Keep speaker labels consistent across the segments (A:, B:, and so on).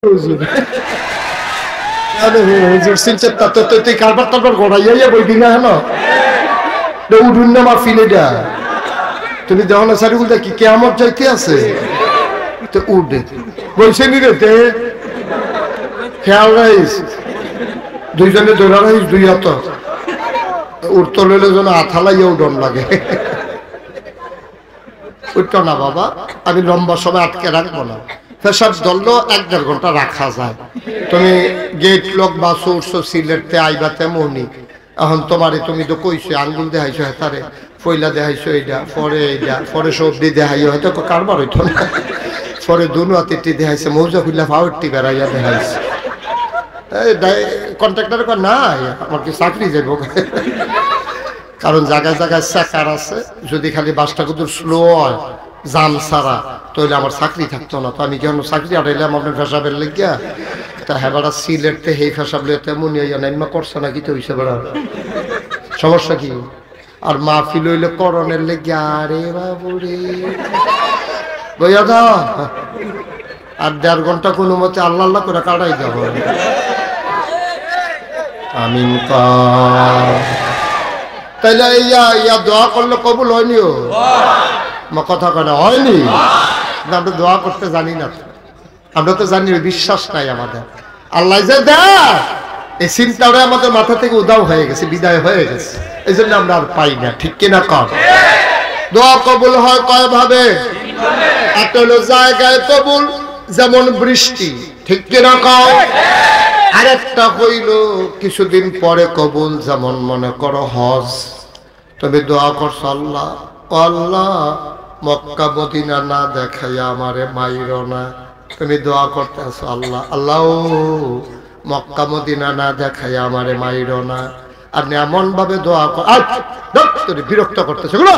A: হুজুর হুজুর সিনচের তা তো তুই কারবার তারবার গড়াইয়া বইবি না হেন উঠুন না মা ফিলেটা তুমি দেখো না সারি বলতে কি কেমন যাইতে আছে তো উঠে বলছে নি রে খেয়াল রাইস দুইজনে দৌড়া রাইস দুই হাত উঠতে লইলে যেন আথালাইয়াও ডন লাগে উঠতো না বাবা আমি লম্বা সময় আটকে রাখবো না পেশাব ধরলো 1-1.5 ঘন্টা রাখা যায় তুমি গেট লক বা উঠছো সিলেটতে আইবা তেমনি এখন তোমারে তুমি তো কইছো আঙ্গুল দেখাইছো হেতারে ফইলা দেখাইছো এইটা পরে সবজি দেখাইও হয়তো কারবার হইতো না পরে দুনো হাতে দেখাইছে মৌজা খুললা ফাউটি বেড়াইয়া দেখাইছে কন্ট্রাক্টর না আমার কি চাকরি যাইব কারণ জায়গায় জায়গায় চেকার আছে যদি খালি বাসটা কত স্লো হয় জাম ছাড়া তাহলে আমার চাকরি থাকতো না তো আমি কেন চাকরি আটাইলাম আপনার ফেসাবের লেগিয়া তা হ্যাঁ বেড়া সিলেটতে হেই ফেসাব লে তেমন নাইমা করছে না কি তো হইছে বেড়া সমস্যা কি আর মাহফিল হইলে করণের লেগিয়া আরে বাবুরে বইয়া দাও আর 1.5 ঘন্টা কোনো মতে আল্লাহ আল্লাহ করে কাটাই দেওয়া হবে আমিন তাইলে ইয়া দোয়া করলে কবুল হয়নি ও কথা কেনা হয়নি আমরা দোয়া করতে জানি না আমরা তো জানি বিশ্বাস নাই আমাদের আল্লাহ যে দেয় এই চিন্তাটা আমাদের মাথা থেকে উদাও হয়ে গেছে বিদায় হয়ে গেছে এই জন্য আমরা আর পাই না ঠিক কিনা কর দোয়া কবুল হয় কয় ভাবে একটা হলো জায়গায় কবুল যেমন বৃষ্টি ঠিক কিনা কর আরেকটা হইল কিছুদিন পরে কবুল যেমন মনে করো হজ তবে দোয়া করছো আল্লাহ আল্লাহ মক্কা মদিনা না দেখাইয়া আমারে মাইরো না তুমি দোয়া করতেছো আল্লাহ আল্লাহ মক্কা মদিনা না দেখাইয়া আমারে মাইরো না আপনি এমন ভাবে দোয়া কর বিরক্ত করতেছে এগুলো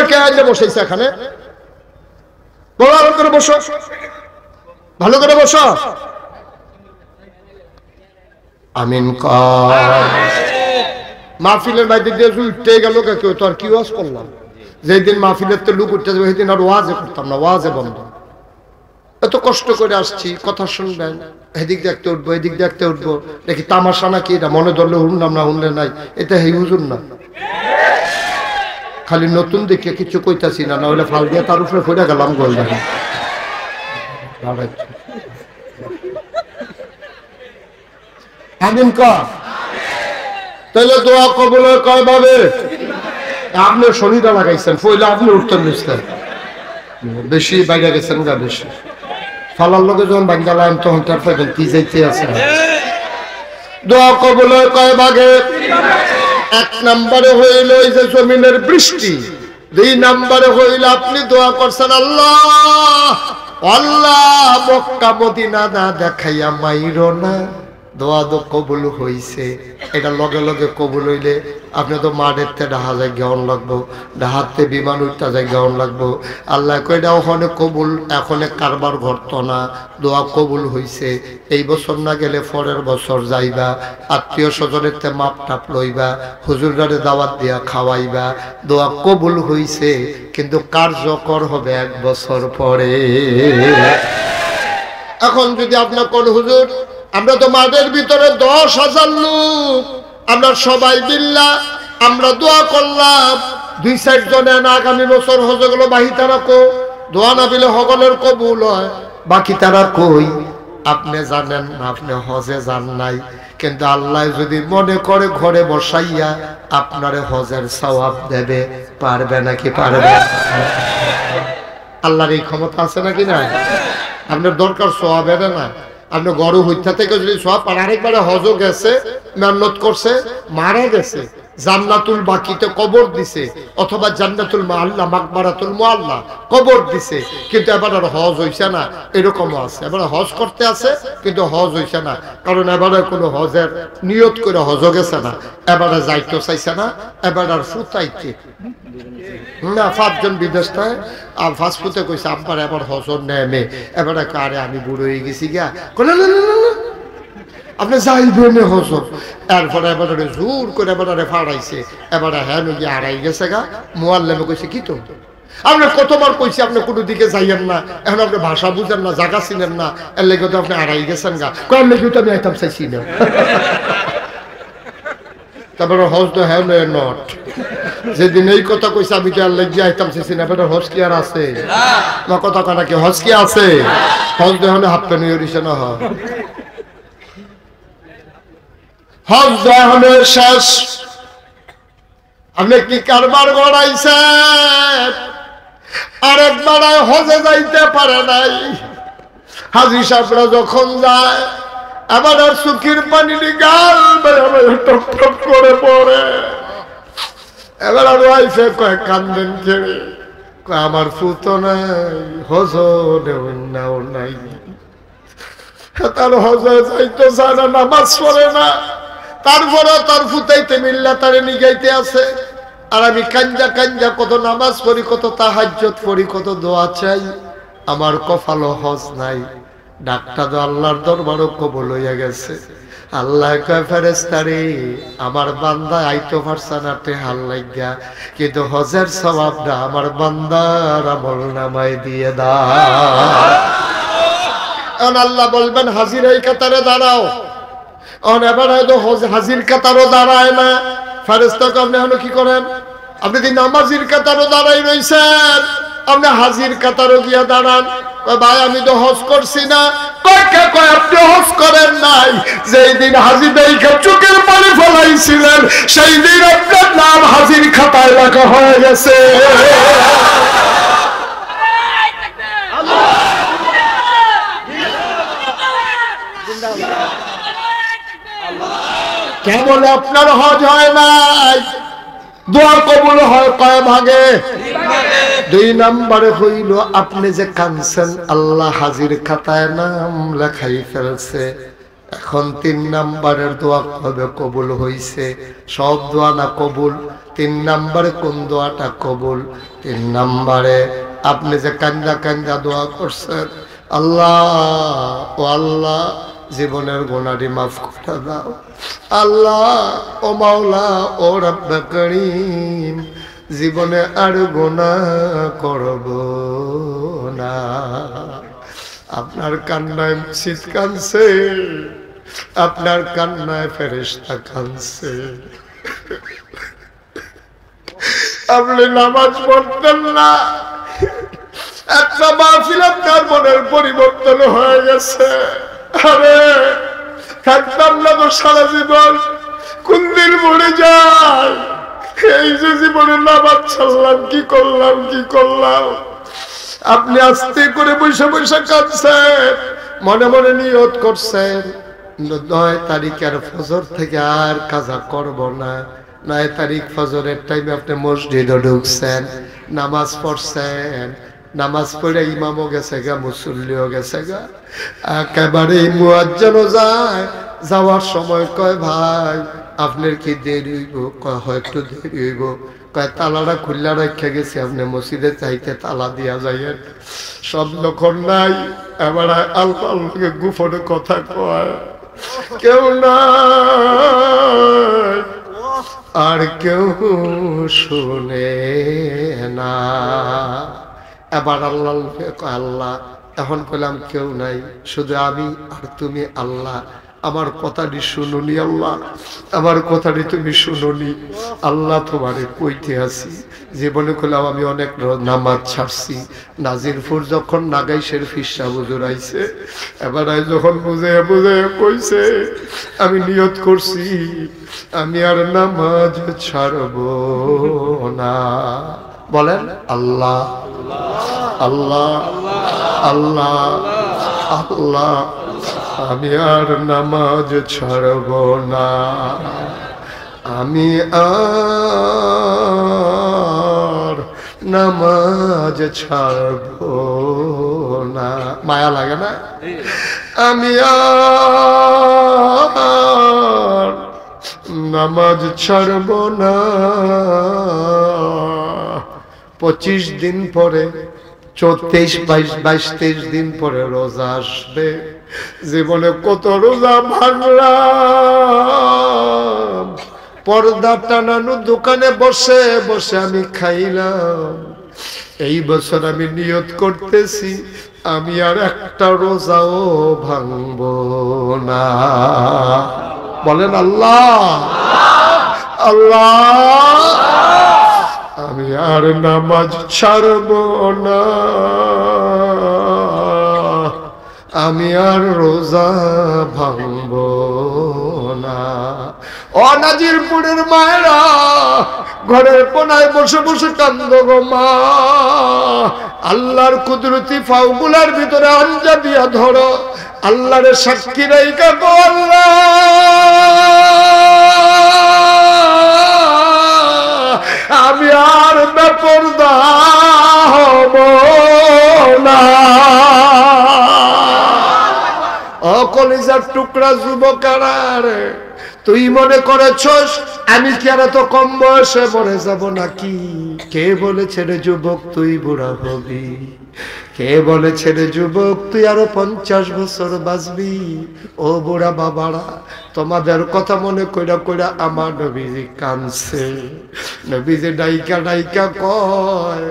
A: কে আজ বসেছে এখানে ভালো করে বসো ভালো করে বসো আমিন মাহফিলের বাইরে দিয়ে উঠতে গেল কেউ তো আর কি ওয়াজ করলাম যেদিন মাহফিলের তো লুক উঠতে যাবে সেদিন আর ওয়াজে করতাম না ওয়াজে বন্ধ এত কষ্ট করে আসছি কথা শুনবেন এদিক দেখতে উঠবো এদিক দেখতে উঠবো দেখি তামাশা নাকি এটা মনে ধরলে শুনলাম না শুনলে নাই এটা হেই হুজুর না খালি নতুন দেখে কিছু কইতাছি না না হলে ফাল দিয়ে তার উপরে ফিরে গেলাম গোল দেখে আমিন কা তাহলে দোয়া কবুল কয় ভাবে আপনি শরীরটা লাগাইছেন ফইলে আপনি উঠতেন নিচ্ছেন বেশি বাইরে গেছেন গা বেশি ফালার লোকে যখন বাঙ্গা লাইন তখন তার পাইবেন কি যাইতে আছে দোয়া কবুল কয় ভাগে 1 নম্বরে হইল এই যে জমিনের বৃষ্টি 2 নম্বরে হইল আপনি দোয়া করছেন আল্লাহ আল্লাহ মক্কা মদিনা না দেখাইয়া মাইরো না দোয়া তো কবুল হইছে এটা লগে লগে কবুল হইলে আপনি তো মাঠেরতে ডাহা যায় গেউন লাগবো ডাহাতে বিমান উঠতে যায় গেউন লাগবো আল্লাহ কইটা ওখানে কবুল এখনে কারবার ঘটত না দোয়া কবুল হইছে এই বছর না গেলে পরের বছর যাইবা আত্মীয় স্বজনেরতে মাপ টাপ লইবা হুজুরগারে দাওয়াত দিয়া খাওয়াইবা দোয়া কবুল হইছে কিন্তু কার্যকর হবে 1 বছর পরে এখন যদি আপনার কোন হুজুর আমরা তো মাঠের ভিতরে 10,000 লোক আমরা সবাই বিল্লাহ আমরা দোয়া করলাম 2-4 জনে না আগামী বছর হজে গেল বাহি তারা কো দোয়া না দিলে হগলের কবুল হয় বাকি তারা কই আপনি জানেন আপনি হজে যান নাই কিন্তু আল্লাহ যদি মনে করে ঘরে বসাইয়া আপনারে হজের সওয়াব দেবে পারবে নাকি পারবে আল্লাহর এই ক্ষমতা আছে নাকি না আপনার দরকার সওয়াবের না আপনি গরু হত্যা থেকে যদি সব আরেকবারে হজও গেছে মেহনত করছে মারা গেছে জান্নাতুল বাকিতে কবর দিছে অথবা জান্নাতুল মুআল্লা মাকবারাতুল মুআল্লা কবর দিছে কিন্তু এবার আর হজ হইছে না এরকমও আছে এবার হজ করতে আছে কিন্তু হজ হইছে না কারণ এবারে কোনো হজের নিয়ত করে হজ গেছে না এবারে যাইতে চাইছে না এবার আর ফুতাইতে না 5 জন বিদেশ থাকে আর ফাস্টফুডে কইছে আব্বার এবার হজর নেমে এবারে কারে আমি বুড়ো হয়ে গেছি গিয়া না না না আপনি যাইবেন হজর এরপরে এবারে জোর করে এবারে ফাড়াইছে এবারে হ্যাঁ গিয়ে হারাই গেছে গা মুআল্লিমে কইছে কি তো আপনি কতবার কইছি আপনি কোনো দিকে যাইয়েন না, এখন আপনি ভাষা বুঝেন না, জায়গা চিনেন না, এর লেগে তো আপনি আড়াই গেছেন গা, কয়ের লেগে তো আমি আইতাম চাইছি না। তারপরে হজ তো হ্যাঁ নট, যেদিন এই কথা কইছে আমি তো আর লেগে আইতাম চাইছি না, এবার হজ কি আর আছে না? কথা কানা কি হজ কি আছে? হজ দেহনে হাফ প্যান্ট হইছে না, হজ দেহনে শেষ। আপনি কি কারবার গড়াইছেন? আরেকবার হজে যাইতে পারে নাই। হাজি সাহেবরা যখন যায় আবার আর চোখের পানি গাল টপ টপ করে পড়ে। এবার আর ওয়াইফে কয় কান্দেন ছেড়ে, আমার ফুতো নাই, হজ নেও নাই। তার হজে যাইতে চায় না, নামাজ পড়ে না, তারপরে তার ফুতাইতে মিল্লা তারে নিগাইতে আছে। আর আমি কাঞ্জা কাঞ্জা কত নামাজ পড়ি, কত তাহাজ্জুদ পড়ি, কত দোয়া চাই, আমার কপালও হজ নাই। ডাক্তার তো আল্লাহর দরবারও কবুল হইয়া গেছে। আল্লাহ কয় ফেরেশতারে, আমার বান্দা আইতো পারছে না টেহার লাগিয়া, কিন্তু হজের সওয়াবটা আমার বান্দার আমল নামায় দিয়ে দাও। এখন আল্লাহ বলবেন হাজির এই কাতারে দাঁড়াও। এবার হয়তো হাজির কাতারও দাঁড়ায় না। ফেরেশতাকে আপনি এখন কি করেন? আপনি কি নামাজির কাতারও দাঁড়াই রয়েছেন, আপনি হাজির কাতারও গিয়া দাঁড়ান। ভাই আমি তো হজ করছি না। আপনি হজ করেন নাই, যেই দিন হাজি দেখে চোখের পানি ফলাইছিলেন সেই দিন আপনার নাম হাজির খাতায় লেখা হয়ে গেছে। কেবল আপনার হজ হয় নাই, দোয়া কবুল হয় কয় ভাগে? 2 নম্বরে হইল আপনি যে কাঁদছেন, আল্লাহ হাজির খাতায় নাম লেখাই ফেলছে। এখন 3 নম্বরের দোয়া কবে কবুল হইছে? সব দোয়া না কবুল। 3 নম্বরে কোন দোয়াটা কবুল? 3 নম্বরে আপনি যে কান্দা কান্দা দোয়া করছেন, আল্লাহ ও আল্লাহ জীবনের গুনাহটি মাফ করে দাও, আল্লাহ ও মাওলা ও রব্বে করিম জীবনে আর গুনাহ করব না। আপনার কান্নায় মসজিদ কাঁদছে, আপনার কান্নায় ফেরেশতা কাঁদছে। আপনি নামাজ পড়তেন না, একটা মাহফিল আপনার মনের পরিবর্তন হয়ে গেছে। আরে থাকতাম না তো সারা জীবন, কোন দিন মরে যায়। এই যে জীবনে নামাজ ছাড়লাম, কি করলাম কি করলাম। আপনি আস্তে করে বৈশা বৈশা কাঁদছেন, মনে মনে নিয়ত করছেন 9 তারিখের ফজর থেকে আর কাজা করব না। 9 তারিখ ফজরের টাইমে আপনি মসজিদে ঢুকছেন, নামাজ পড়ছেন, নামাজ পড়ে ইমামও গেছে গা, মুসল্লিও গেছে গা, একেবারে মুয়াজ্জিনও যায়। যাওয়ার সময় কয় ভাই আপনার কি দেরি হইব? কয় হয় একটু দেরি হইব। কয় তালাটা খুললা রেখে গেছি, আপনি মসজিদে চাইতে তালা দিয়া যাইয়েন। সব যখন নাই এবার আল্লাহর লগে গোপনে কথা কয়, কেউ নাই আর কেউ শুনে না। এবার আল্লাহ আল্লাহ এখন কইলাম কেউ নাই, শুধু আমি আর তুমি। আল্লাহ আমার কথাটি শুনুনি, আল্লাহ আমার কথাটি তুমি শুনুনি। আল্লাহ তোমারে কইতে আছি, জীবনে কইলাম আমি অনেক নামাজ ছাড়ছি। নাজিরপুর যখন নাগাইশের ফিসা হুজুর আইছে, এবার যখন বুঝে বুঝে কইছে, আমি নিয়ত করছি আমি আর নামাজ ছাড়ব না। বলেন আল্লাহ আল্লাহ আল্লাহ আল্লাহ, আমি আর নামাজ ছাড়ব না, আমি আর নামাজ ছাড়ব না। মায়া লাগে না? আমি আর নামাজ ছাড়ব না। 25 দিন পরে 24, 22, 23 দিন পরে রোজা আসবে। জীবনে কত রোজা ভাঙলাম, পর্দা টানানো দোকানে বসে বসে আমি খাইলাম। এই বছর আমি নিয়ত করতেছি আমি আর একটা রোজাও ভাঙব না। বলেন আল্লাহ আল্লাহ, আমি আর নামাজ ছাড়ব না, আমি আর রোজা ভাঙব না। ও নাজিরপুরের মায়েরা, ঘরের কোনায় বসে বসে কান্দো গো মা। আল্লাহর কুদরতি ফাউগুলার ভিতরে আঞ্জা দিয়া ধরো, আল্লাহরে সাক্ষী রাইখা গো আল্লাহ আমি আর বেপরদা হব না। ও কলিজার টুকরা যুবকেরা রে, তুই মনে করেছস আমি কি আর তো কম বয়সে মরে যাব নাকি? কে বলেছে রে যুবক তুই বুড়া হবি? কে বলেছে রে যুবক তুই আরো 50 বছর বাঁচবি? ও বুড়া বাবারা, তোমাদের কথা মনে কইরা কইরা আমার নবীজি কাঁদছে। নবীজি ডাইকা ডাইকা কয়,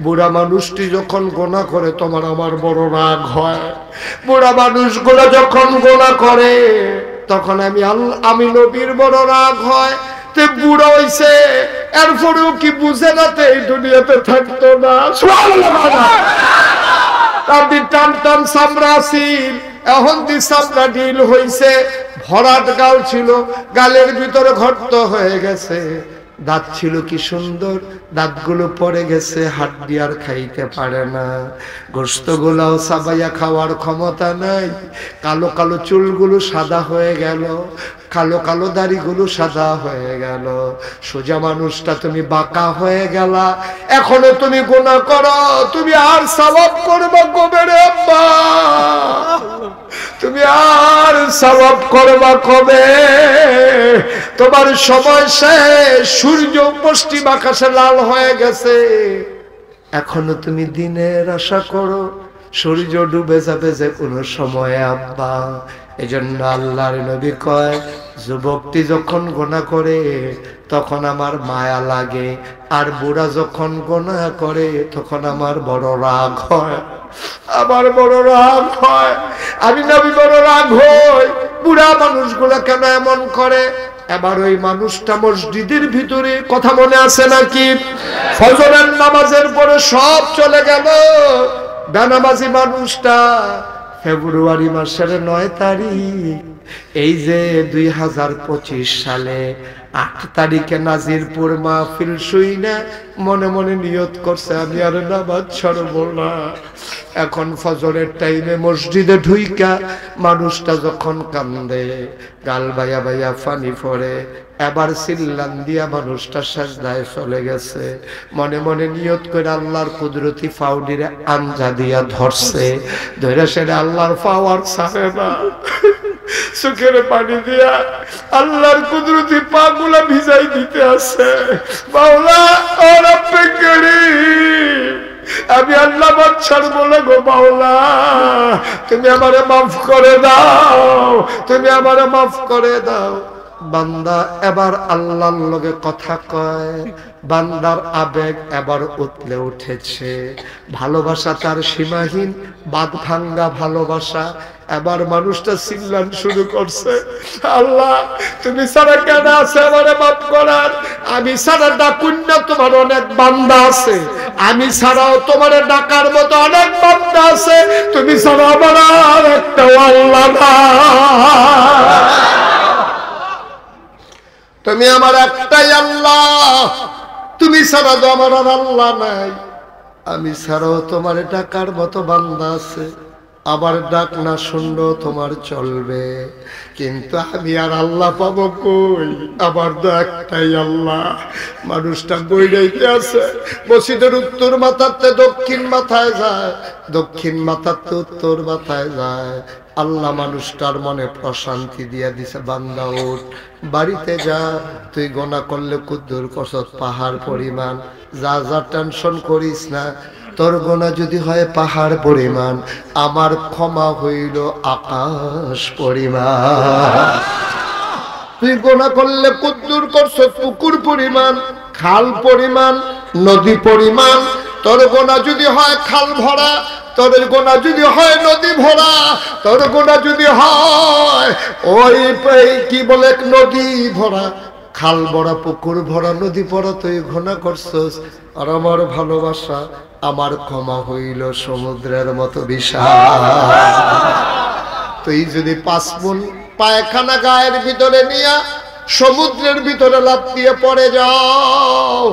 A: বুড়া মানুষটি যখন গোনা করে তোমার আমার বড় রাগ হয়। বুড়া মানুষগুলো যখন গোনা করে তখন আমি নবীর বড় রাগ হয়। তে বুড়া হইছে এরপরেও কি বুঝে না তে এই দুনিয়াতে থাকতো না? তাদের টান টান চামড়া ছিল, এখন দি চামড়া ঢিল হইছে। ভরাট গাল ছিল, গালের ভিতরে ঘর্ত হয়ে গেছে। দাঁত ছিল কি সুন্দর, দাঁতগুলো পড়ে গেছে, হাড্ডি আর খাইতে পারে না। গোশত গুলাও চাবাইয়া খাওয়ার ক্ষমতা নাই। কালো কালো চুলগুলো সাদা হয়ে গেল, কালো কালো দাড়িগুলো সাদা হয়ে গেল। সোজা মানুষটা তুমি বাঁকা হয়ে গেলা। এখনো তুমি গুনাহ করো, তুমি আর সওয়াব করবা কবে রে আব্বা? তুমি আর সওয়াব করবা কবে? তোমার সময় শেষ, সূর্য পশ্চিম আকাশে লাল হয়ে গেছে। এখনো তুমি দিনের আশা করো, সূর্য ডুবে যাবে যে কোনো সময় আব্বা। এজন্য আল্লাহর নবী কয়, যুবকটি যখন গুনাহ করে তখন আমার মায়া লাগে, আর বুড়া যখন গুনাহ করে তখন আমার বড় রাগ হয়। আমার বড় রাগ হয়, আমি নবী বড় রাগ হই। বুড়া মানুষগুলো কেন এমন করে? এবার ওই মানুষটা মসজিদের ভিতরে, কথা মনে আছে নাকি? ফজরের নামাজের পরে সব চলে গেল। বেনামাজি মানুষটা ফেব্রুয়ারি মাসের 9 তারিখ, এই যে 2025 সালে 8 তারিখে নাজিরপুর মাহফিল শুইনা মনে মনে নিয়ত করছে আমি আর নামাজ ছাড়ব না। এখন ফজরের টাইমে মসজিদে ঢুইকা মানুষটা যখন কান্দে, গাল বাইয়া বাইয়া পানি পড়ে, এবার সিল্লান দিয়া মানুষটা সাজদায় চলে গেছে। মনে মনে নিয়ত করে আল্লাহর কুদরতি ফাউডিরে আঞ্জা দিয়া ধরছে, ধরে সেটা আল্লাহর পাওয়ার ছাড়ে না। চোখের পানি দিয়া আল্লাহর কুদরতি পা গুলা ভিজাই দিতে আছে। মাওলা ও রব্বে করিম, আমি আল্লাহ ছাড়বো না গো মাওলা, তুমি আমারে মাফ করে দাও, তুমি আমারে মাফ করে দাও। বান্দা এবার আল্লাহর লগে কথা কয়, বান্দার আবেগ এবার উতলে উঠেছে। ভালোবাসা তার সীমাহীন, বাঁধ ভাঙ্গা ভালোবাসা। এবার মানুষটা চিল্লান শুরু করছে, আল্লাহ তুমি ছাড়া কেন আছে আমারে মাফ করার? আমি ছাড়া ডাকুন না তোমার অনেক বান্দা আছে, আমি ছাড়াও তোমার ডাকার মতো অনেক বান্দা আছে, তুমি ছাড়া আমার আর একটা আল্লাহ না। তুমি আমার একটাই আল্লাহ, তুমি ছাড়া তো আমার আর আল্লাহ নাই। আমি ছাড়াও তোমার ডাকার মতো বান্দা আছে, আবার ডাক না শুনলেও তোমার চলবে, কিন্তু আমি আর আল্লাহ পাবো কই? আমার তো একটাই আল্লাহ। মানুষটা বইরাইতে আছে, মসজিদের উত্তর মাথাতে দক্ষিণ মাথায় যায়, দক্ষিণ মাথাতে উত্তর মাথায় যায়। আল্লাহ মানুষটার মনে প্রশান্তি দিয়া দিছে, বান্দা ওঠ, বাড়িতে যা, তুই গোনা করলে কুদ্দুর কসত পাহাড় পরিমাণ, যা যা টেনশন করিস না। তোর গোনা যদি হয় পাহাড় পরিমাণ, আমার ক্ষমা হইল আকাশ পরিমাণ। তুই গোনা করলে কুদ্দুর করছ পুকুর পরিমাণ, খাল পরিমাণ, নদী পরিমাণ, তোর গোনা যদি হয় খাল ভরা, তোর গোনা যদি হয় নদী ভরা, তোর গোনা যদি হয় ওই কি বলে নদী ভরা, খাল ভরা, পুকুর ভরা, নদী ভরা, তুই গোনা করছস, আর আমার ভালোবাসা, আমার ক্ষমা হইল সমুদ্রের মতো বিশাল। তুই যদি 5 মণ পায়খানা গায়ের ভিতরে নিয়া সমুদ্রের ভিতরে লাফ দিয়ে পড়ে যাও,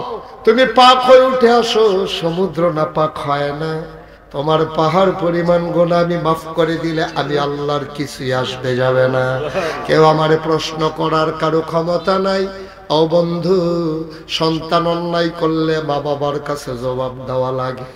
A: তুমি পাক হয়ে উঠে আসো, সমুদ্র না পাক হয় না। তোমার পাহাড় পরিমাণ গুনাহ আমি মাফ করে দিলে আমি আল্লাহর কিছুই আসবে যাবে না। কেউ আমারে প্রশ্ন করার কারো ক্ষমতা নাই। ও বন্ধু, সন্তান অন্যায় করলে মা বাবার কাছে জবাব দেওয়া লাগে।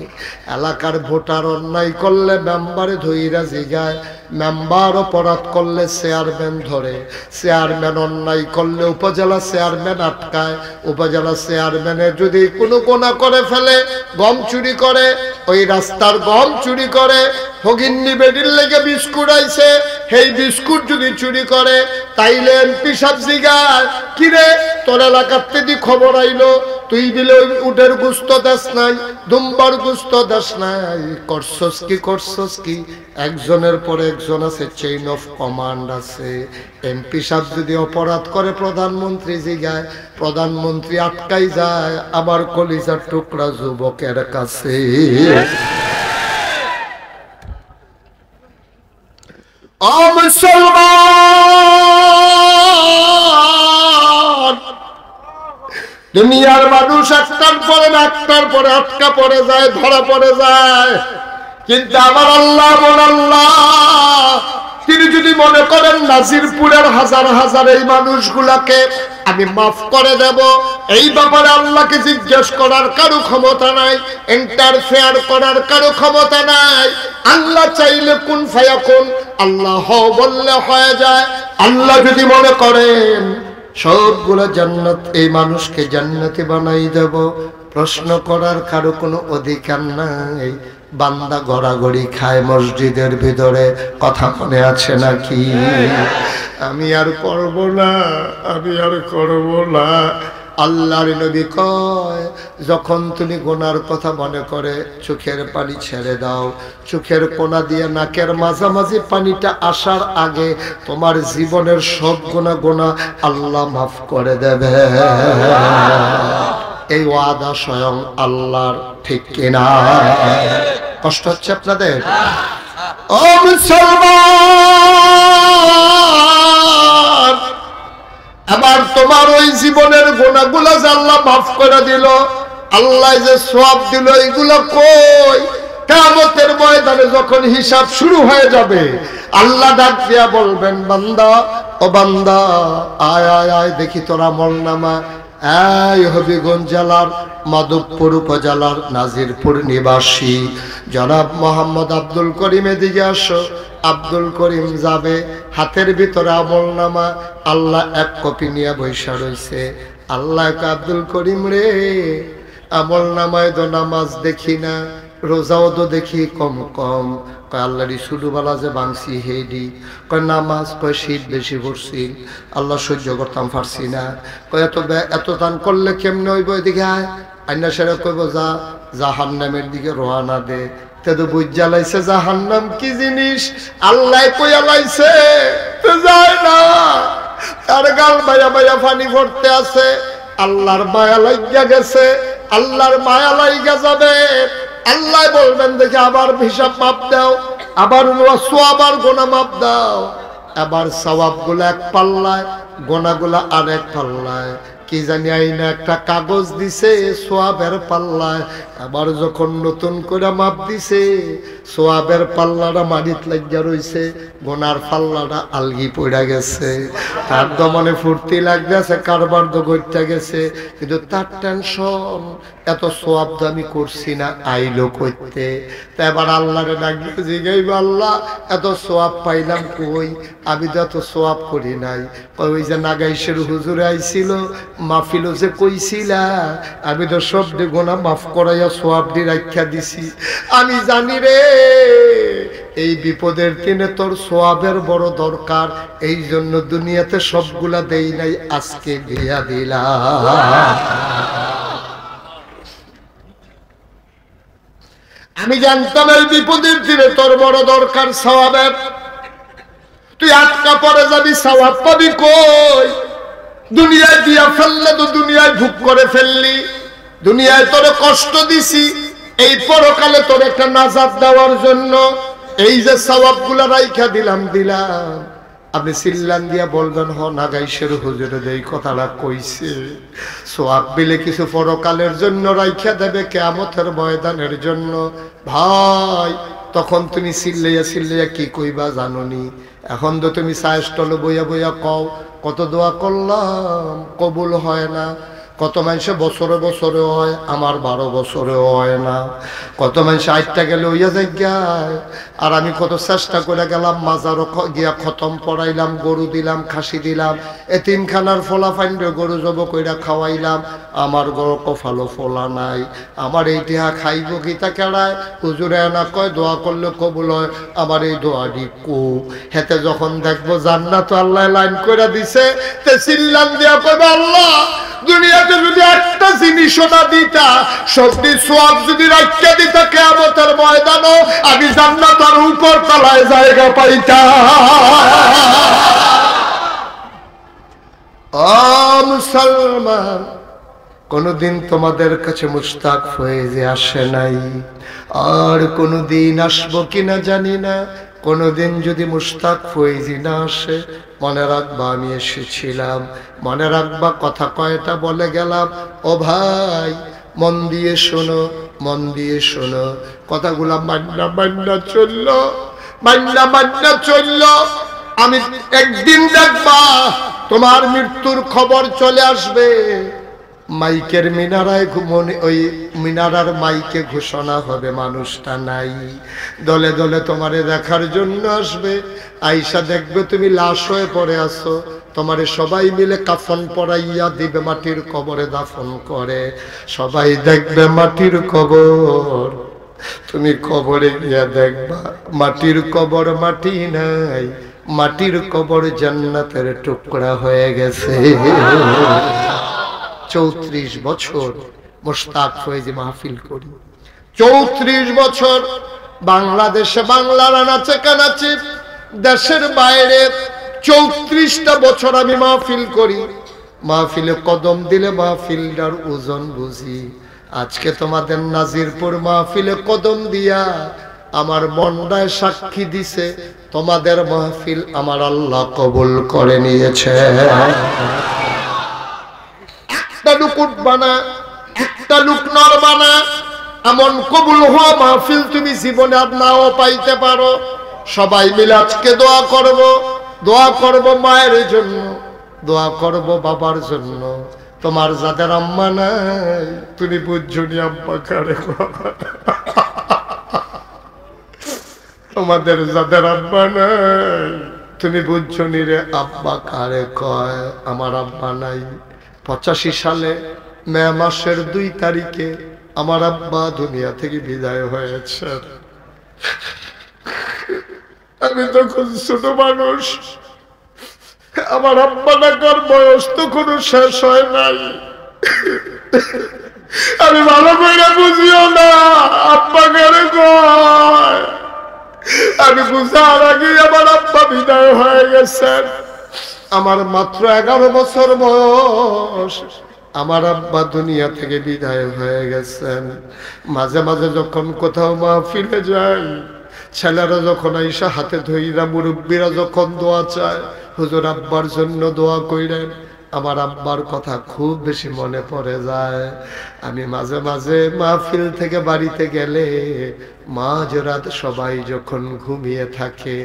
A: এলাকার ভোটার অন্যায় করলে মেম্বারে ধইরা জিগায়, মেম্বার অপরাধ করলে চেয়ারম্যান ধরে, চেয়ারম্যান অন্যায় করলে উপজেলা চেয়ারম্যান আটকায়, উপজেলা চেয়ারম্যানের যদি কোনো গোনা করে ফেলে, গম চুরি করে, ওই রাস্তার গম চুরি করে, ফকিন্নি বেডির লেগে বিস্কুট আইছে, সেই বিস্কুট যদি চুরি করে, তাইলে এমপি সাহেব জিগায়, কিরে তোর এলাকার থেকে খবর আইলো, তুই দিলে ওই উটের গুস্ত দেশ নাই, দুম্বার গুস্ত দেশ নাই, করছস কি করছস কি? একজনের পর একজন আছে, চেইন অফ কমান্ড আছে। এমপি সাহেব যদি অপরাধ করে প্রধানমন্ত্রী জিগায়, প্রধানমন্ত্রী আটকাই যায় আমার কলিজার টুকরা যুবকের কাছে। ও মুসলমান, দুনিয়ার মানুষ একটার পরে একটার পরে আটকা পড়ে যায়, ধরা পড়ে যায়, কিন্তু আমার আল্লাহ বল আল্লাহ, তিনি যদি মনে করেন নাজিরপুরের হাজার হাজার এই মানুষগুলাকে আমি মাফ করে দেব, এই ব্যাপারে আল্লাহকে জিজ্ঞেস করার কারো ক্ষমতা নাই, ইন্টারফেয়ার করার কারো ক্ষমতা নাই। আল্লাহ চাইলে কুন ফায়াকুন, আল্লাহ হও বললে হয়ে যায়। আল্লাহ যদি মনে করেন সবগুলো জান্নাত, এই মানুষকে জান্নাতি বানাই দেব, প্রশ্ন করার কারো কোনো অধিকার নাই। বান্দা গড়াগড়ি খায় মসজিদের ভিতরে, কথা মনে আছে নাকি? আমি আর করব না, আমি আর করব না। আল্লাহর নবী কয়, যখন তুমি গুনার কথা মনে করে চোখের পানি ছেড়ে দাও, চোখের কোনা দিয়ে নাকের মাঝামাঝি পানিটা আসার আগে তোমার জীবনের সব গুনাহ আল্লাহ মাফ করে দেবে। এই ওয়াদা স্বয়ং আল্লাহর, ঠিক কিনা? কষ্ট হচ্ছে আপনাদের? ও মুসলমান, আবার তোমার ওই জীবনের গুনাহগুলো যে আল্লাহ মাফ করে দিল, আল্লাহ যে সওয়াব দিল, এগুলো কই? কিয়ামতের ময়দানে যখন হিসাব শুরু হয়ে যাবে, আল্লাহ ডাক দিয়া বলবেন, বান্দা ও বান্দা, আয় আয় আয় দেখি তোর আমলনামা। এই হবিগঞ্জ জেলার মাধবপুর উপজেলার নাজিরপুর নিবাসী জনাব মোহাম্মদ আব্দুল করিম, এদিকে আসো। আব্দুল করিম যাবে, হাতের ভিতরে আমলনামা, আল্লাহ এক কপি নিয়ে বৈশা রয়েছে। আল্লাহ আব্দুল করিম রে, আমলনামায় তো নামাজ দেখি না, রোজাও তো দেখি কম কম। কয় আল্লাহরই শুধু বলা যে বাংসি হেডি, কয় নামাজ, কয় শীত বেশি পড়ছি, আল্লাহ সহ্য করতাম পারছি না। কয় এত দান করলে কেমনে হইব? এদিকে আয়, আইনা সেরা কইব যা জাহান্নামের দিকে রওনা দে। তো বুঝা লাইছে জাহান্নাম কি জিনিস, আল্লাহ কইয়া লাইছে, তো যায় না, তার গাল বাইয়া বাইয়া পানি পড়তে আছে। আল্লাহর মায়া লাগিয়া গেছে, আল্লাহর মায়া লাগিয়া যাবে। আল্লাহ বলবেন, দেখে আবার হিসাব মাপ দাও, আবার আবার গোনা মাপ দাও। আবার সওয়াব গুলা এক পাল্লায়, গোনা গুলা আর এক পাল্লায়। কি জানি আইনা একটা কাগজ দিছে সোয়াবের পাল্লায়, আবার যখন নতুন করে মাপ দিছে, সোয়াবের পাল্লাটা মাটিত লাগিয়া রইছে, গোনার পাল্লাটা আলগি পড়া গেছে। তার দমনে ফুর্তি লাগতেছে, কারবার তো গইটা গেছে, কিন্তু তার টেনশন, এত সোয়াব তো আমি করছি না, আইলো করতে। তা এবার আল্লাহরে ডাকবে, জিগাইব, আল্লাহ এত সোয়াব পাইলাম কই? আমি তো এত সোয়াব করি নাই। ওই যে নাগাইশের হুজুরে আইছিল, মাহফিলও যে কইছিলা, আমি তো সব গোনা মাফ করাইয়া সোয়াব দিয়ে রাখা দিছি। আমি জানি রে, এই বিপদের দিনে তোর সোয়াবের বড় দরকার, এই জন্য দুনিয়াতে সবগুলা দেই নাই, আজকে দিয়া দিলাম। আমি জানতাম এই বিপদের দিনে তোর বড় দরকার সওয়াবের, তুই আটকা পড়ে যাবি, সওয়াব পাবি কই? দুনিয়ায় দিয়া ফেললে তো দুনিয়ায় ভোগ করে ফেললি, দুনিয়ায় তোরে কষ্ট দিছি, এই পরকালে তোর একটা নাজাত দেওয়ার জন্য এই যে সওয়াব গুলা রাইখা দিলাম। আপনি চিল্লান দিয়া বলবেন, হ না গাইশের হুজুরে এই কথাটা কইছে, সওয়াব বিলে কিছু পরকালের জন্য রাইখা দেবে কিয়ামতের ময়দানের জন্য। ভাই তখন তুমি চিল্লাইয়া কি কইবা জানোনি? এখন তো তুমি চায়ের স্টলে বইয়া বইয়া কও, কত দোয়া করলাম কবুল হয় না, কত মানুষে বছরে বছরে হয়, আমার 12 বছরেও হয় না, কত মানুষ 8টা গেলে হইয়া যায়, আর আমি কত চেষ্টা করে গেলাম, মাজারও গিয়া খতম পড়াইলাম, গরু দিলাম, খাসি দিলাম, এতিমখানার ফোলা ফাইন্ডে গরু জব কইরা খাওয়াইলাম, আমার গরু কফালো ফোলা নাই, আমার এই টিহা খাইব গীতা কেড়ায়, হুজুরে না কয় দোয়া করলে কবুল হয়, আমার এই দোয়াটি কো হেতে যখন দেখবো জান্নাত আল্লাহ লাইন করে দিছে, তে চিল্লান দিয়া কইবে, আল্লাহ দুনিয়াতে যদি একটা জিনিসও না দিতা, সত্যি সওয়াব যদি রাখিয়া দিতা, কিয়ামতের ময়দানও আমি জান্নাতের উপর তলায় জায়গা পাইতাম। ও মুসলমান, কোনদিন তোমাদের কাছে মুশতাক ফয়েজে আসে নাই, আর কোনদিন আসবো কিনা জানি না। কোনদিন যদি মুশতাক ফয়েজি না আসে, মনে রাখবা আমি এসেছিলাম, মনে রাখবা কথা কয়টা বলে গেলাম। ও ভাই মন দিয়ে শোনো, মন দিয়ে শোনো, কথাগুলা মান্না চললো, মান্না চললো। আমি একদিন দেখবা তোমার মৃত্যুর খবর চলে আসবে, মাইকের মিনারায় ওই মিনারার মাইকে ঘোষণা হবে মানুষটা নাই, দলে দলে তোমারে দেখার জন্য আসবে, আইসা দেখবে তুমি লাশ হয়ে পড়ে আছো, তোমারে সবাই মিলে কাফন পরাইয়া দিবে, মাটির কবরে দাফন করে, সবাই দেখবে মাটির কবর, তুমি কবরে গিয়া দেখবা মাটির কবর মাটি নাই, মাটির কবর জান্নাতের টুকরা হয়ে গেছে। 34 বছর মুশতাক ফয়েজি মাহফিল করি, 34 বছর বাংলাদেশে, বাংলার আনাচে কানাচে, দেশের বাইরে 34টা বছর আমি মাহফিল করি। মাহফিলে কদম দিলে মাহফিলটার ওজন বুঝি। আজকে তোমাদের নাজিরপুর মাহফিলে কদম দিয়া আমার মনটায় সাক্ষী দিছে, তোমাদের মাহফিল আমার আল্লাহ কবুল করে নিয়েছে। একটা লুক উঠবানা, একটা লুক নড়বানা, এমন কবুল হওয়া মাহফিল তুমি জীবনে আর নাও পাইতে পারো। সবাই মিলে আজকে দোয়া করব, দোয়া করব মায়ের জন্য, দোয়া করব বাবার জন্য। তোমার যাদের আম্মা নাই, তুমি বুঝছো নি আব্বা কারে, তোমাদের যাদের আব্বা নাই তুমি বুঝছো নি রে আব্বা কারে কয়। আমার আব্বা নাই। 85 সালে মে মাসের 2 তারিখে আমার আব্বা দুনিয়া থেকে বিদায় হয়েছে। আমি তখন ছোট মানুষ, আমার আব্বা ডাকার বয়স তখনো শেষ হয় নাই। আমি ভালো করে বুঝিও না আব্বা কারে কয়। আমি বুঝার আগে আমার আব্বা বিদায় হয়ে গেছেন। আমার মাত্র 11 বছর বয়স, আমার আব্বা দুনিয়া থেকে বিদায় হয়ে গেছেন। মাঝে মাঝে যখন কোথাও মাহফিলে যাই, ছেলেরা যখন আইসা হাতে ধইরা, মুরব্বীরা যখন দোয়া চায়, হুজুর আব্বার জন্য দোয়া কইরেন, আমার আব্বার কথা খুব বেশি মনে পড়ে যায়। আমি মাঝে মাঝে মাহফিল থেকে বাড়িতে গেলে মাঝরাত সবাই যখন ঘুমিয়ে থাকে,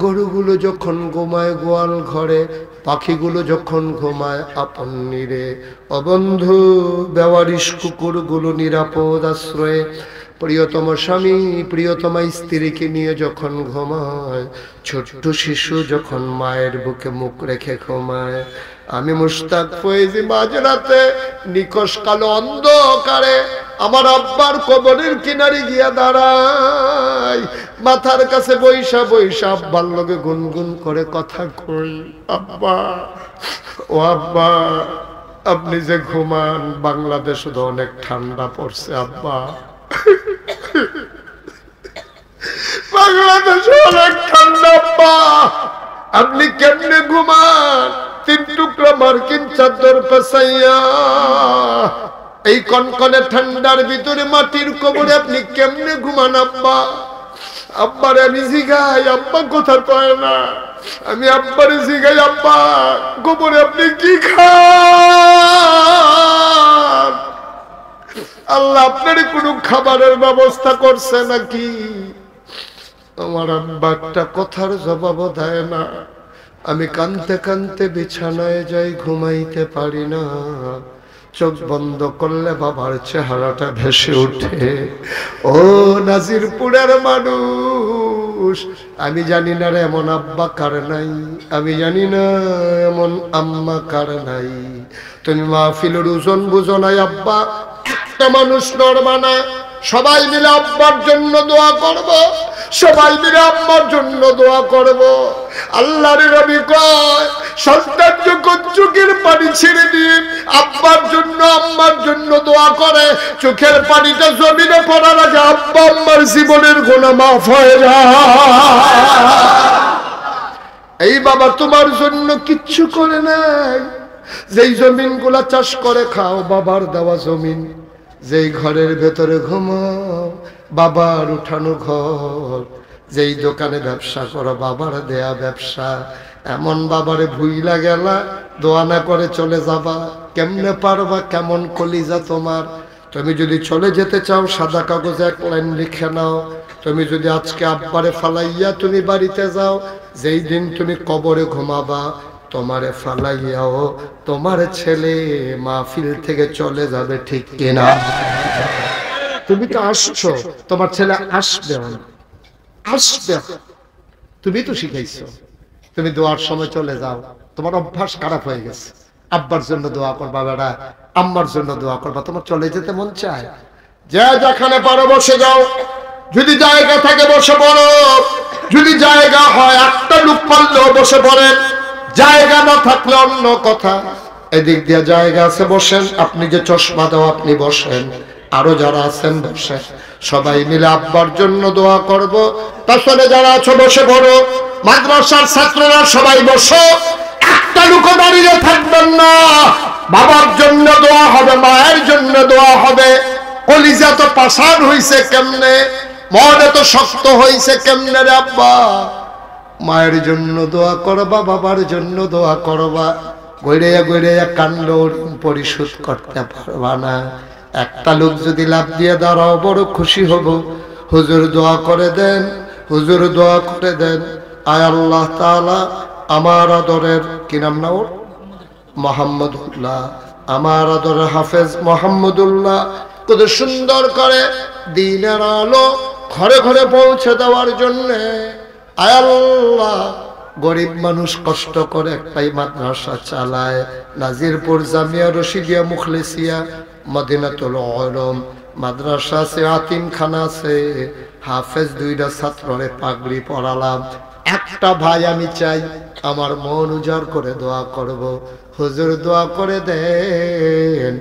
A: গরুগুলো যখন ঘুমায় গোয়াল ঘরে, পাখিগুলো যখন ঘুমায় আপন নীড়ে, অবন্ধু বেওয়ারিশ কুকুরগুলো নিরাপদ আশ্রয়ে, প্রিয়তম স্বামী প্রিয়তমা স্ত্রীকে নিয়ে যখন ঘুমায়, ছোট্ট শিশু যখন মায়ের বুকে মুখ রেখে ঘুমায়, আমি মুশতাক ফয়েজি মাঝরাতে নিকশ কালো অন্ধকারে আমার আব্বার কবরের কিনারে গিয়া দাঁড়াই, মাথার কাছে বৈশা বৈশা আব্বার লগে গুনগুন করে কথা কই, আব্বা ও আব্বা আপনি যে ঘুমান, বাংলাদেশ তো অনেক ঠান্ডা পড়ছে আব্বা, বাংলাদেশে অনেক ঠান্ডা আব্বা, আপনি কেমনে ঘুমান 3 টুকরা মার্কিন চাদর পেছাইয়া? এই কনকনে ঠান্ডার ভিতরে মাটির কবরে আপনি কেমনে ঘুমান আব্বা? আব্বারে আমি জিগাই, আব্বা কথা কয় না। আমি আব্বারে জিগাই, আব্বা কবরে আপনি কি খান? আল্লাহ আপনার কোনো খাবারের ব্যবস্থা করছে নাকি? আমার আব্বা একটা কথার জবাব দেয় না। আমি কানতে কানতে বিছানায় যাই, ঘুমাইতে পারি না। চোখ বন্ধ করলে বাবার চেহারাটা ভেসে ওঠে। ও নাজিরপুরের মানুষ, আমি জানি না রে এমন আব্বা কার নাই, আমি জানি না এমন আম্মা কার নাই। তুমি মাহফিলের ওজন বুঝো নাই আব্বা। একটা মানুষ নড়বা না, সবাই মিলে আব্বার জন্য দোয়া করব, সবাই মিলে আম্মার জন্য দোয়া করব। আল্লাহর নবী কয়, সন্তান যখন চোখের পানি ছেড়ে দিয়ে আব্বার জন্য আম্মার জন্য দোয়া করে, চোখের পানিটা জমিনে পড়ার আগে আব্বা আম্মার জীবনের গুনাহ মাফ হয়ে যায়। এই বাবা তোমার জন্য কিচ্ছু করে নাই। যেই জমিনগুলা চাষ করে খাও বাবার দেওয়া জমিন, যেই ঘরের ভেতরে ঘুমাও বাবার উঠানো ঘর, যেই দোকানে ব্যবসা করো বাবার দেয়া ব্যবসা। এমন বাবারে ভুইলা গেলা, দোয়া না করে চলে যাবা, কেমনে পারবা? কেমন কলিজা তোমার? তুমি যদি চলে যেতে চাও সাদা কাগজে 1 লাইন লিখে নাও। তুমি যদি আজকে আব্বারে ফালাইয়া তুমি বাড়িতে যাও, যেই দিন তুমি কবরে ঘুমাবা তোমারে ফালাইয়াও তোমার ছেলে মাহফিল থেকে চলে যাবে, ঠিক কিনা? তুমি তো আসছো, তোমার ছেলে আসবে, আসবে, তুমি তো শিখাইছো। তুমি দোয়ার সময় চলে যাও, তোমার অভ্যাস খারাপ হয়ে গেছে। আব্বার জন্য দোয়া করবা বেড়া, আম্মার জন্য দোয়া করবা। তোমার চলে যেতে মন চায়, যে যেখানে পারো বসে যাও। যদি জায়গা থাকে বসে পড়ো, যদি জায়গা হয় একটা লোক পারলেও বসে পড়েন, জায়গা না থাকলে অন্য কথা। এদিক দিয়ে জায়গা আছে বসেন, আপনি যে চশমা দাও আপনি বসেন, আরো যারা আছেন বসেন। সবাই মিলে আব্বার জন্য দোয়া করব। পেছনে যারা আছো বসে পড়ো, মাদ্রাসার ছাত্ররা সবাই বসো, একটা লোক দাঁড়িয়ে থাকবেন না। বাবার জন্য দোয়া হবে, মায়ের জন্য দোয়া হবে। কলিজা তো পাষাণ হইছে কেমনে, মন এত শক্ত হইছে কেমনে রে আব্বা? মায়ের জন্য দোয়া করবা, বাবার জন্য দোয়া করবা। গড়িয়া গড়িয়া কান্ড পরিশোধ করতে পারবা না। একটা লোক যদি লাভ দিয়ে দাঁড়াও বড় খুশি হব। হুজুর দোয়া করে দেন, হুজুর দোয়া করে দেন। আয় আল্লাহ তাআলা আমার আদরের কি নাম না ওর, মোহাম্মদুল্লাহ, আমার আদরের হাফেজ মোহাম্মদুল্লাহ কত সুন্দর করে দিনের আলো ঘরে ঘরে পৌঁছে দেওয়ার জন্যে। আয় আল্লাহ, গরিব মানুষ কষ্ট করে একটাই মাদ্রাসা চালায়, নাজিরপুর জামিয়া রশিদিয়া মুখলেসিয়া মদিনাতুল উলুম মাদ্রাসা আছে, আতিমখানা আছে, হাফেজ 2টা ছাত্ররে পাগড়ি পরালাম। একটা ভাই আমি চাই আমার মন উজাড় করে দোয়া করব, হুজুর দোয়া করে দেন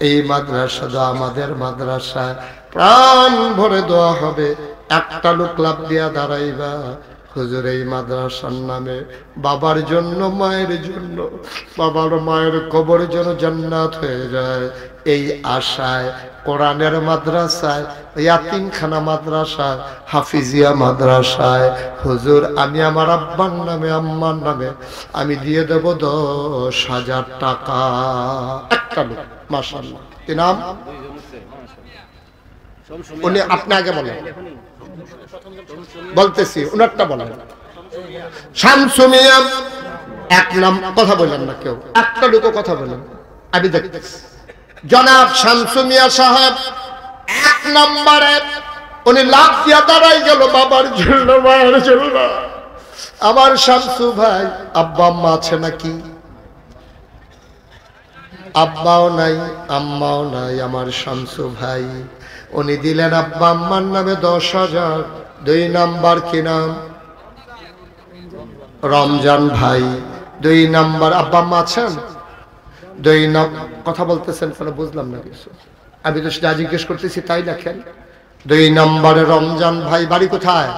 A: এই মাদ্রাসা দোয়া আমাদের মাদ্রাসা, প্রাণ ভরে দোয়া হবে। একটা লোক লাভ দিয়া দাঁড়াইবা, হুজুর এই মাদ্রাসার নামে বাবার জন্য মায়ের জন্য, বাবার মায়ের কবর যেন জান্নাত হয়ে যায় এই আশায় কোরআনের মাদ্রাসায়, ইয়াতিমখানা মাদ্রাসায়, হাফিজিয়া মাদ্রাসায় হুজুর আমি আমার আব্বার নামে আম্মার নামে আমি দিয়ে দেব 10,000 টাকা। একটা লোক, মাশাআল্লাহ। কি নাম? উনি আপনি আগে বলেন, বলতেছি উনারটা বলেন। শামসু মিয়া। এক নাম কথা বললেন না কেউ, একটা লোক কথা বলেন, আমি দেখতেছি। জনাব শামসু মিয়া সাহেব 1 নম্বরে উনি লাভ দিয়া দাঁড়াই গেল বাবার জন্য মায়ের জন্য। আমার শামসু ভাই আব্বা আম্মা আছে নাকি? আব্বাও নাই আম্মাও নাই। আমার শামসু ভাই উনি দিলেন আব্বা আম্মার নামে 10,000। 2 নাম্বার কি নাম? রমজান ভাই। 2 নাম্বার আব্বা আম্মা আছেন? 2 কথা বলতেছেন কেন বুঝলাম না কিছু, আমি তো যা জিজ্ঞেস করতেছি তাই লেখেন। 2 নম্বরে রমজান ভাই, বাড়ি কোথায়?